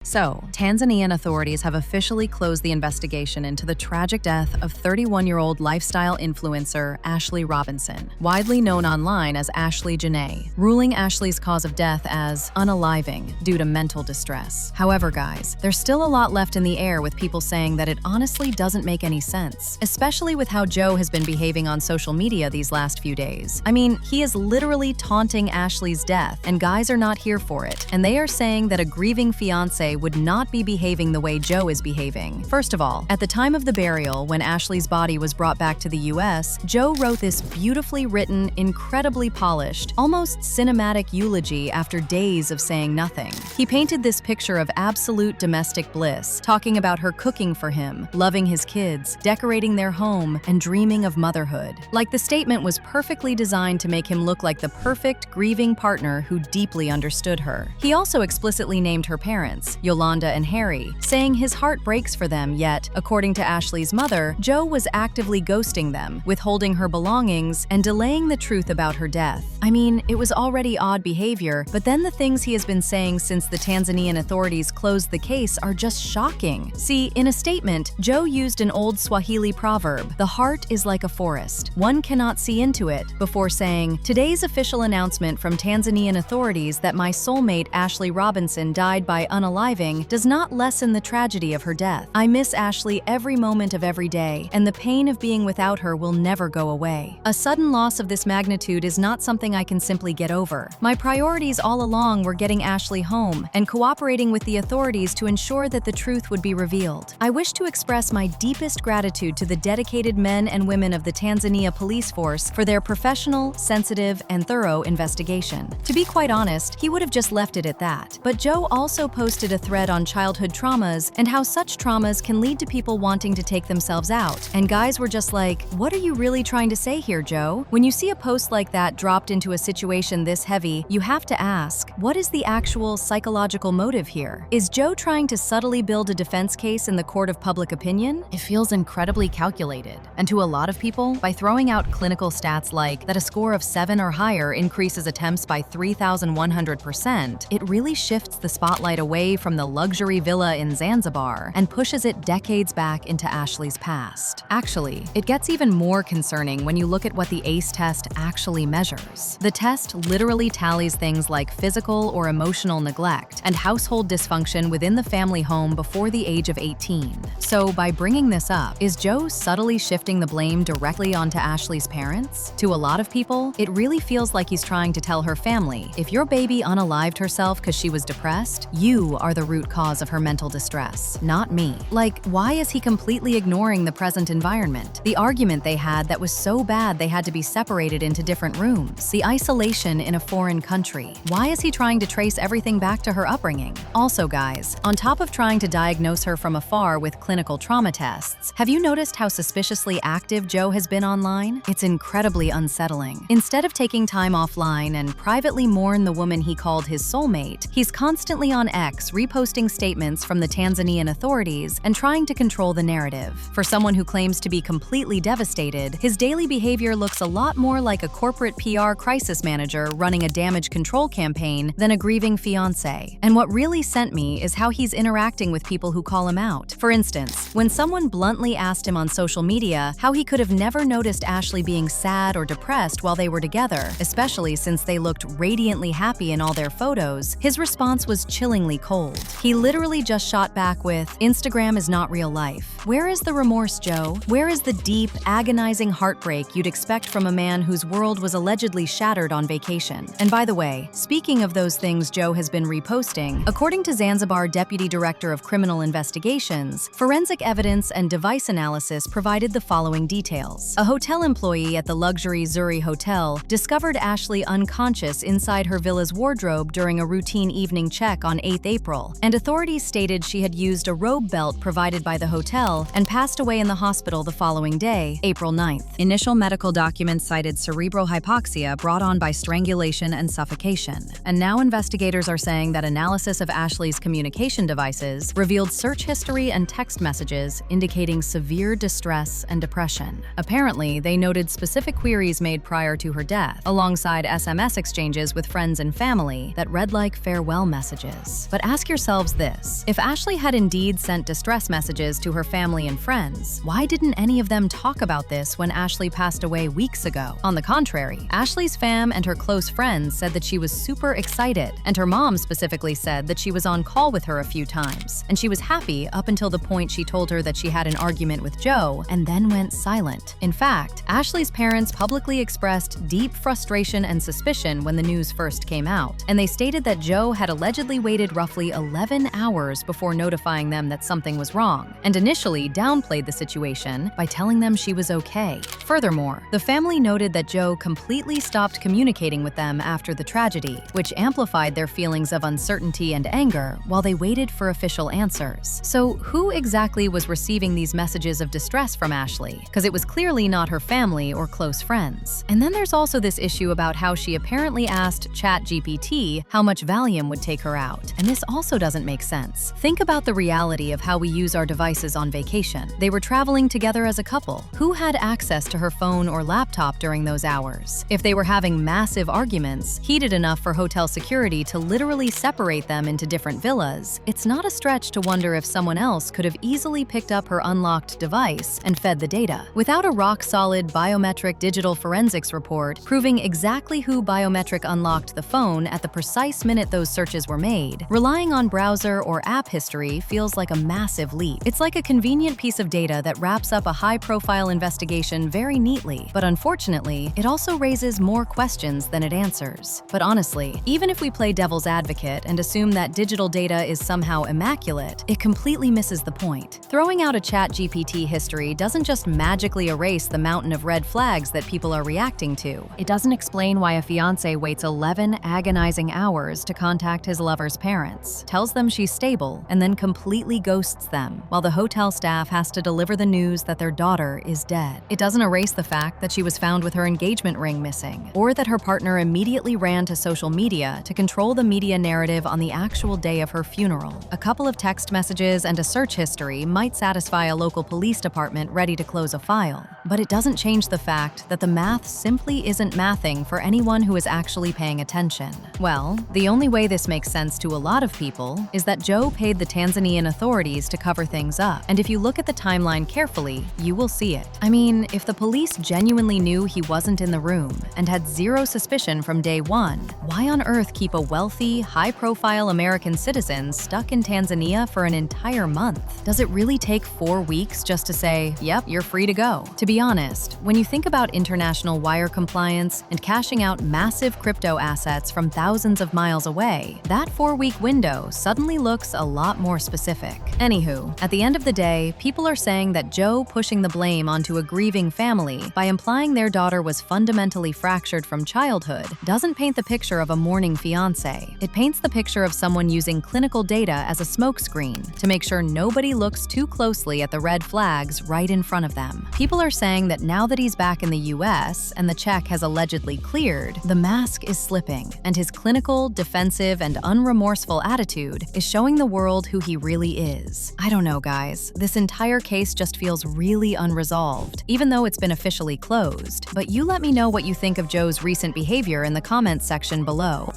So, Tanzanian authorities have officially closed the investigation into the tragic death of 31-year-old lifestyle influencer Ashlee Robinson, widely known online as Ashlee Jenae, ruling Ashlee's cause of death as unaliving due to mental distress. However, guys, there's still a lot left in the air with people saying that it honestly doesn't make any sense, especially with how Joe has been behaving on social media these last few days. I mean, he is literally taunting Ashlee's death, and guys are not here for it, and they are saying that a grieving fiance would not be behaving the way Joe is behaving. First of all, at the time of the burial, when Ashlee's body was brought back to the US, Joe wrote this beautifully written, incredibly polished, almost cinematic eulogy after days of saying nothing. He painted this picture of absolute domestic bliss, talking about her cooking for him, loving his kids, decorating their home, and dreaming of motherhood. Like the statement was perfectly designed to make him look like the perfect grieving partner who deeply understood her. He also explicitly named her parents, Yolanda and Harry, saying his heart breaks for them, yet, according to Ashlee's mother, Joe was actively ghosting them, withholding her belongings, and delaying the truth about her death. I mean, it was already odd behavior, but then the things he has been saying since the Tanzanian authorities closed the case are just shocking. See, in a statement, Joe used an old Swahili proverb, "The heart is like a forest. One cannot see into it," before saying, "Today's official announcement from Tanzanian authorities that my soulmate Ashlee Robinson died by unaliving does not lessen the tragedy of her death. I miss Ashlee every moment of every day, and the pain of being without her will never go away. A sudden loss of this magnitude is not something I can simply get over. My priorities all along were getting Ashlee home and cooperating with the authorities to ensure that the truth would be revealed. I wish to express my deepest gratitude to the dedicated men and women of the Tanzania police force for their professional, sensitive, and thorough investigation." To be quite honest, he would have just left it at that. But Joe also posted a thread on childhood traumas and how such traumas can lead to people wanting to take themselves out. And guys were just like, "What are you really trying to say here, Joe?" When you see a post like that dropped into a situation this heavy, you have to ask, what is the actual psychological motive here? Is Joe trying to subtly build a defense case in the court of public opinion? It feels incredibly calculated. And to a lot of people, by throwing out clinical stats like that a score of 7 or higher increases attempts by 3,100%, it really shifts the spotlight away from the luxury villa in Zanzibar and pushes it decades back into Ashlee's past. Actually, it gets even more concerning when you look at what the ACE test actually measures. The test literally tallies things like physical or emotional neglect and household dysfunction within the family home before the age of 18. So by bringing this up, is Joe subtly shifting the blame directly onto Ashlee's parents? To a lot of people, it really feels like he's trying to tell her family, if your baby unalived herself because she was depressed, you are the root cause of her mental distress, not me. Like, why is he completely ignoring the present environment? The argument they had that was so bad they had to be separated into different rooms. The isolation in a foreign country. Why is he trying to trace everything back to her upbringing? Also, guys, on top of trying to diagnose her from afar with clinical trauma tests, have you noticed how suspiciously active Joe has been online? It's incredibly unsettling. Instead of taking time offline and privately mourn the woman he called his soulmate, he's constantly on X reposting statements from the Tanzanian authorities and trying to control the narrative. For someone who claims to be completely devastated, his daily behavior looks a lot more like a corporate PR crisis manager running a damage control campaign than a grieving fiance. And what really sent me is how he's interacting with people who call him out. For instance, when someone bluntly asked him on social media how he could have never noticed Ashlee being sad or depressed while they were together, especially since they looked radiantly happy in all their photos, his response was chillingly cold. He literally just shot back with, "Instagram is not real life." Where is the remorse, Joe? Where is the deep, agonizing heartbreak you'd expect from a man whose world was allegedly shattered on vacation? And by the way, speaking of those things Joe has been reposting, according to Zanzibar Deputy Director of Criminal Investigations, forensic evidence and device analysis provided the following details. A hotel employee at the luxury Zuri Hotel discovered Ashlee unconscious inside her villa's wardrobe during a routine evening check on 8th April, and authorities stated she had used a robe belt provided by the hotel and passed away in the hospital the following day, April 9th. Initial medical documents cited cerebral hypoxia brought on by strangulation and suffocation. And now investigators are saying that analysis of Ashlee's communication devices revealed search history and text messages indicating severe distress and depression. Apparently, they noted specific queries made prior to her death, alongside SMS exchanges with friends and family that read like farewell messages. But ask Ask yourselves this: if Ashlee had indeed sent distress messages to her family and friends, why didn't any of them talk about this when Ashlee passed away weeks ago? On the contrary, Ashlee's fam and her close friends said that she was super excited, and her mom specifically said that she was on call with her a few times, and she was happy up until the point she told her that she had an argument with Joe and then went silent. In fact, Ashlee's parents publicly expressed deep frustration and suspicion when the news first came out, and they stated that Joe had allegedly waited roughly 11 hours before notifying them that something was wrong, and initially downplayed the situation by telling them she was okay. Furthermore, the family noted that Joe completely stopped communicating with them after the tragedy, which amplified their feelings of uncertainty and anger while they waited for official answers. So who exactly was receiving these messages of distress from Ashlee? Because it was clearly not her family or close friends. And then there's also this issue about how she apparently asked ChatGPT how much Valium would take her out. And this also doesn't make sense. Think about the reality of how we use our devices on vacation. They were traveling together as a couple. Who had access to her phone or laptop during those hours? If they were having massive arguments, heated enough for hotel security to literally separate them into different villas, it's not a stretch to wonder if someone else could have easily picked up her unlocked device and fed the data. Without a rock-solid biometric digital forensics report proving exactly who biometric unlocked the phone at the precise minute those searches were made, relying on browser or app history feels like a massive leap. It's like a convenient piece of data that wraps up a high-profile investigation very neatly, but unfortunately, it also raises more questions than it answers. But honestly, even if we play devil's advocate and assume that digital data is somehow immaculate, it completely misses the point. Throwing out a ChatGPT history doesn't just magically erase the mountain of red flags that people are reacting to. It doesn't explain why a fiancé waits 11 agonizing hours to contact his lover's parents, tells them she's stable, and then completely ghosts them, while the hotel staff has to deliver the news that their daughter is dead. It doesn't erase the fact that she was found with her engagement ring missing, or that her partner immediately ran to social media to control the media narrative on the actual day of her funeral. A couple of text messages and a search history might satisfy a local police department ready to close a file, but it doesn't change the fact that the math simply isn't mathing for anyone who is actually paying attention. Well, the only way this makes sense to a lot of people is that Joe paid the Tanzanian authorities to cover things up, and if you look at the timeline carefully, you will see it. I mean, if the police genuinely knew he wasn't in the room and had zero suspicion from day one, why on earth keep a wealthy, high-profile American citizen stuck in Tanzania for an entire month? Does it really take 4 weeks just to say, yep, you're free to go? To be honest, when you think about international wire compliance and cashing out massive crypto assets from thousands of miles away, that 4-week window suddenly looks a lot more specific. Anywho, at the end of the day, people are saying that Joe pushing the blame onto a grieving family by implying their daughter was fundamentally fractured from childhood doesn't paint the picture of a mourning fiancé. It paints the picture of someone using clinical data as a smokescreen to make sure nobody looks too closely at the red flags right in front of them. People are saying that now that he's back in the US and the check has allegedly cleared, the mask is slipping, and his clinical, defensive, and unremorseful attitude is showing the world who he really is. I don't know, guys. This entire case just feels really unresolved, even though it's been officially closed. But you let me know what you think of Joe's recent behavior in the comments section below.